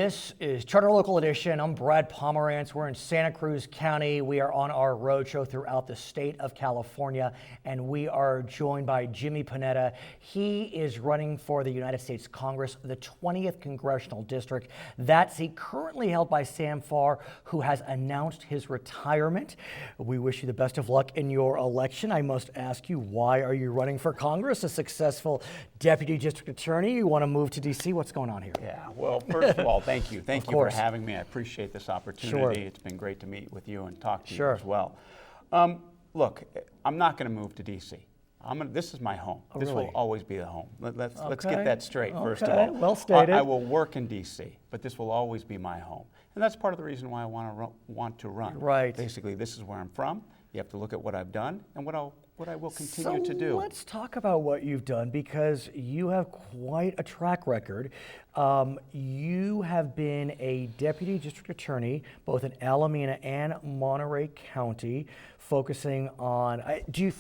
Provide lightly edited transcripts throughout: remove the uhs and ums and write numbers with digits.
This is Charter Local Edition. I'm Brad Pomerance. We're in Santa Cruz County. We are on our roadshow throughout the state of California, and we are joined by Jimmy Panetta. He is running for the United States Congress, the 20th Congressional District. That seat currently held by Sam Farr, who has announced his retirement. We wish you the best of luck in your election. I must ask you, why are you running for Congress? A successful deputy district attorney. You want to move to D.C.? What's going on here? Yeah, well, first of all, thank you. Thank you for having me. I appreciate this opportunity. Sure. It's been great to meet with you and talk to Sure. you as well. Look, I'm not going to move to D.C. This is my home. Oh, this really? will always be the home. Let's Okay. get that straight, first of all. Well stated. I will work in D.C., but this will always be my home. And that's part of the reason why I want to run. Right. Basically, this is where I'm from. You have to look at what I've done and what I will continue to do. So let's talk about what you've done, because you have quite a track record. You have been a deputy district attorney both in Alameda and Monterey County, focusing on.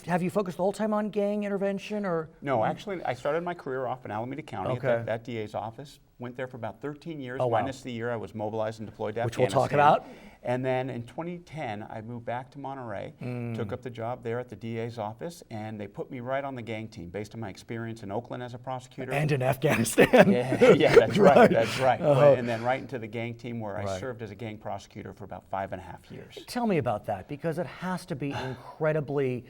Have you focused the whole time on gang intervention, or? No, actually, I started my career off in Alameda County at that DA's office. Went there for about 13 years, minus the year I was mobilized and deployed to Afghanistan. Which we'll talk about. And then in 2010, I moved back to Monterey, took up the job there at the DA's office, and they put me right on the gang team based on my experience in Oakland as a prosecutor. And in Afghanistan. Yeah, that's right, that's right. Uh-huh. And then right into the gang team, where I served as a gang prosecutor for about 5.5 years. Tell me about that, because it has to be incredibly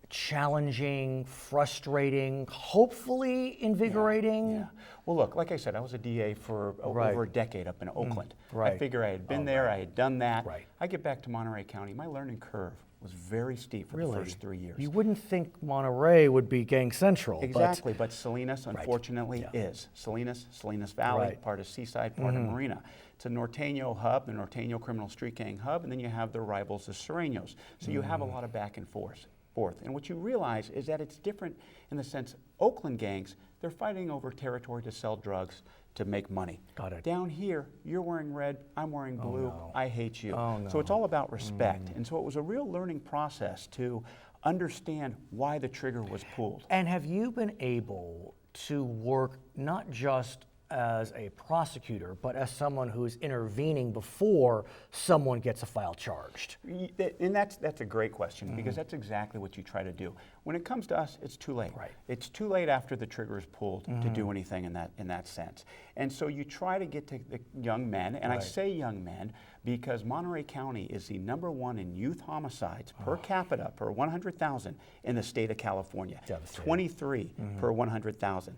challenging, frustrating, hopefully invigorating. Yeah. Well, look, like I said, I was a DA for over a decade up in Oakland. Right. I figure I had been there, I had done that. Right. I get back to Monterey County, my learning curve was very steep for the first 3 years. You wouldn't think Monterey would be gang central. Exactly, but Salinas, unfortunately, is. Salinas Valley, Right. part of Seaside, part of Marina. It's a Norteño hub, the Norteño criminal street gang hub, and then you have their rivals, the Sureños. So you have a lot of back and forth. And what you realize is that it's different in the sense Oakland gangs, they're fighting over territory to sell drugs to make money. Got it. Down here, you're wearing red, I'm wearing blue, no. I hate you. Oh, no. So it's all about respect. And so it was a real learning process to understand why the trigger was pulled. And have you been able to work not just as a prosecutor, but as someone who's intervening before someone gets a file charged? And that's a great question, because that's exactly what you try to do. When it comes to us, it's too late. Right. It's too late after the trigger is pulled to do anything in that sense. And so you try to get to the young men, and I say young men because Monterey County is the #1 in youth homicides per capita per 100,000 in the state of California. 23 per 100,000.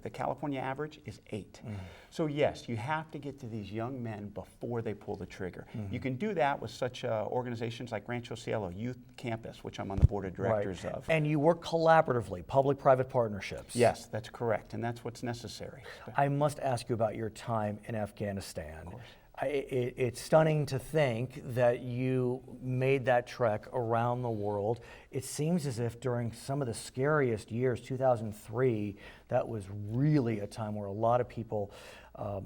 The California average is 8. So yes, you have to get to these young men before they pull the trigger. You can do that with such organizations like Rancho Cielo Youth Campus, which I'm on the board of directors of. And you work collaboratively, public-private partnerships. Yes, that's correct, and that's what's necessary. I must ask you about your time in Afghanistan. Of course. It's stunning to think that you made that trek around the world. It seems as if during some of the scariest years, 2003, that was really a time where a lot of people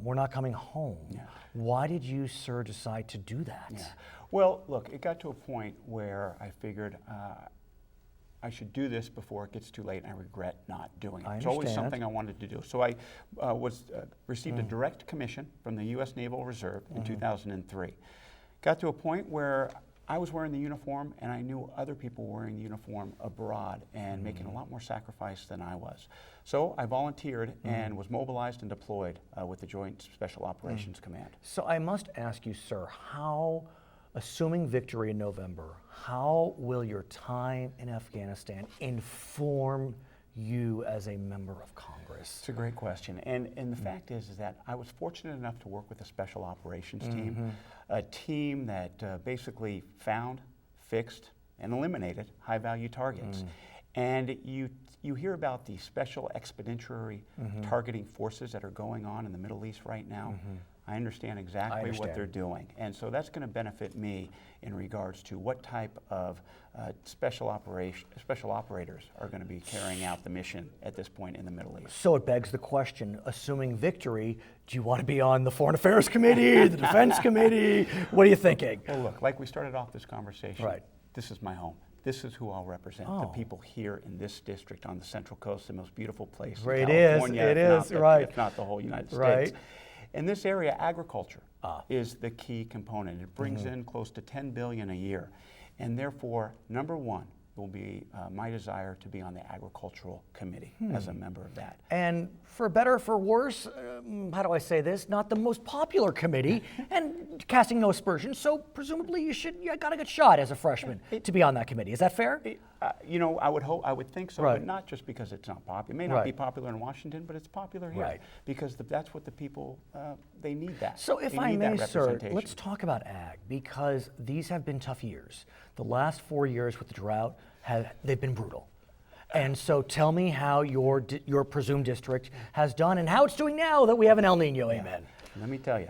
were not coming home. Yeah. Why did you, sir, decide to do that? Yeah. Well, look, it got to a point where I figured I should do this before it gets too late, and I regret not doing it. It's always something I wanted to do. So I received a direct commission from the U.S. Naval Reserve in 2003. Got to a point where I was wearing the uniform, and I knew other people were wearing the uniform abroad and making a lot more sacrifice than I was. So I volunteered and was mobilized and deployed with the Joint Special Operations Command. So I must ask you, sir, how, assuming victory in November, how will your time in Afghanistan inform you as a member of Congress? It's a great question. And the fact is that I was fortunate enough to work with a special operations team, a team that basically found, fixed, and eliminated high-value targets. And you hear about the special expeditionary targeting forces that are going on in the Middle East right now. I understand exactly what they're doing. And so that's going to benefit me in regards to what type of special operators are going to be carrying out the mission at this point in the Middle East. So it begs the question, assuming victory, do you want to be on the Foreign Affairs Committee, the Defense Committee? What are you thinking? Well, look, like we started off this conversation, this is my home. This is who I'll represent, the people here in this district on the Central Coast, the most beautiful place in California. It is, right. If not the whole United States. Right. In this area, agriculture is the key component. It brings in close to $10 billion a year. And therefore, number one will be my desire to be on the Agricultural Committee as a member of that. And for better or for worse, how do I say this? Not the most popular committee, and casting no aspersions. So presumably you got a good shot as a freshman to be on that committee. Is that fair? You know, I would think so, Right. but not just because it's not popular. It may not Right. be popular in Washington, but it's popular here Right. because that's what the people they need that. So if They I need may, that sir, representation. let's talk about ag, because these have been tough years. The last 4 years with the drought, they've been brutal. And so tell me how your presumed district has done and how it's doing now that we have an El Nino, amen. Let me tell you,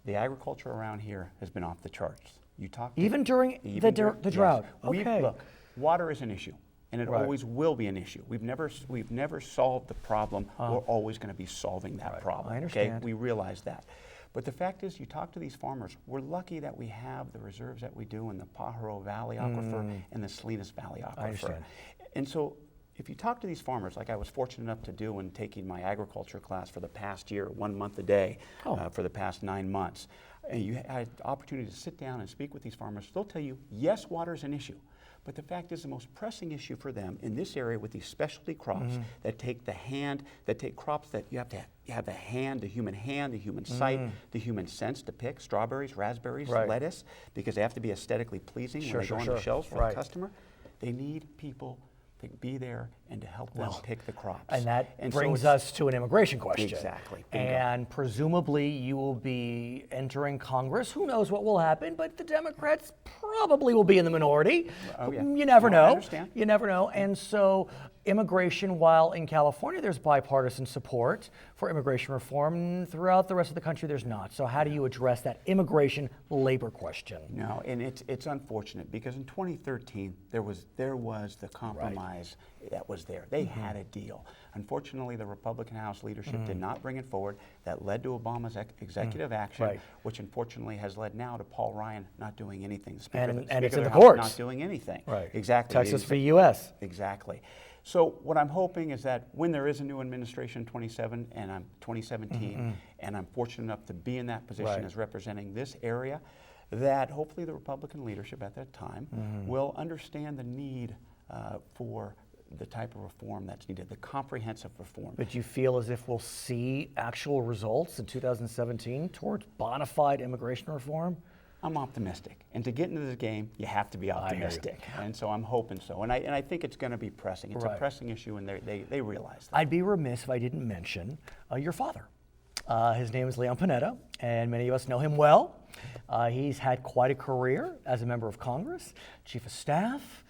the agriculture around here has been off the charts. You talk to- Even during the drought? Yes. Okay. Look, water is an issue, and it Right. always will be an issue. We've never solved the problem. We're always going to be solving that problem. I understand. Okay, we realize that. But the fact is, you talk to these farmers, we're lucky that we have the reserves that we do in the Pajaro Valley Aquifer and the Salinas Valley Aquifer. I understand. And so if you talk to these farmers, like I was fortunate enough to do in taking my agriculture class for the past year, 1 month a day, for the past 9 months, and you had the opportunity to sit down and speak with these farmers, they'll tell you, yes, water is an issue. But the fact is, the most pressing issue for them in this area with these specialty crops that take crops that you have the hand, the human sight, the human sense to pick, strawberries, raspberries, Right. lettuce, because they have to be aesthetically pleasing when they go on the shelves for the customer. They need people to be there and to help them pick the crops. And that so brings it's- us to an immigration question. Exactly. Bingo. And presumably you will be entering Congress. Who knows what will happen, but the Democrats probably will be in the minority. Oh, yeah. You never No, I know. understand. You never know. And so immigration, while in California there's bipartisan support for immigration reform, throughout the rest of the country there's not. So how do you address that immigration labor question? No, and it's unfortunate because in 2013 there was the compromise that was there. They had a deal. Unfortunately, the Republican House leadership did not bring it forward. That led to Obama's executive action, Right. which unfortunately has led now to Paul Ryan not doing anything. The Speaker And of the- it's Speaker in of the House courts. not doing anything. Right. Exactly. Texas v. U.S. Exactly. So what I'm hoping is that when there is a new administration in 2017, and I'm fortunate enough to be in that position Right. as representing this area, that hopefully the Republican leadership at that time will understand the need for the type of reform that's needed, the comprehensive reform. But you feel as if we'll see actual results in 2017 towards bona fide immigration reform? I'm optimistic, and to get into this game, you have to be optimistic, and so I'm hoping so. And I think it's going to be pressing. It's Right. a pressing issue, and they realize that. I'd be remiss if I didn't mention your father. His name is Leon Panetta, and many of us know him well. He's had quite a career as a member of Congress, Chief of Staff,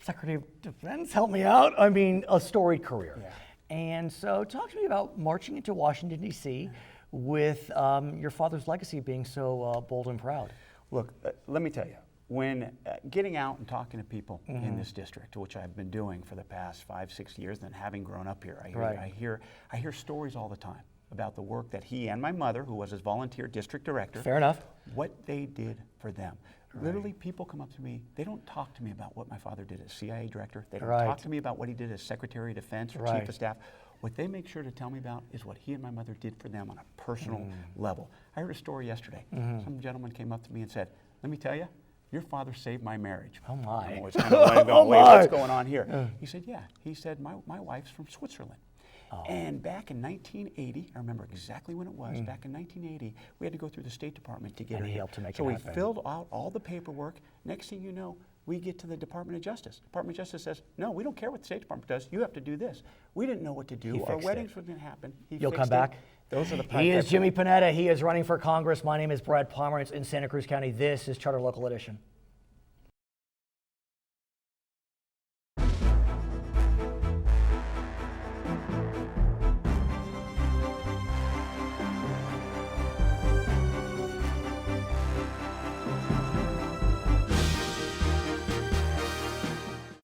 Secretary of Defense, help me out. I mean, a storied career. Yeah. And so talk to me about marching into Washington, D.C. with your father's legacy being so bold and proud. Look, let me tell you, when getting out and talking to people in this district, which I've been doing for the past 5-6 years, then having grown up here, I hear stories all the time about the work that he and my mother, who was his volunteer district director, Fair enough. what they did for them. Literally, people come up to me, they don't talk to me about what my father did as CIA director. They don't talk to me about what he did as Secretary of Defense or Chief of Staff. What they make sure to tell me about is what he and my mother did for them on a personal level. I heard a story yesterday. Some gentleman came up to me and said, let me tell you, your father saved my marriage. Oh, my. I was kind of going, wait, what's going on here? He said, yeah. He said, my wife's from Switzerland. And back in 1980, I remember exactly when it was, back in 1980, we had to go through the State Department to get And her he here. helped to make so it we happen. filled out all the paperwork. Next thing you know, we get to the Department of Justice. Department of Justice says, no, we don't care what the State Department does. You have to do this. We didn't know what to do. Our fixed weddings were going to happen. You'll fixed come back? Those are the He is Jimmy Panetta. He is running for Congress. My name is Brad Pomerance in Santa Cruz County. This is Charter Local Edition.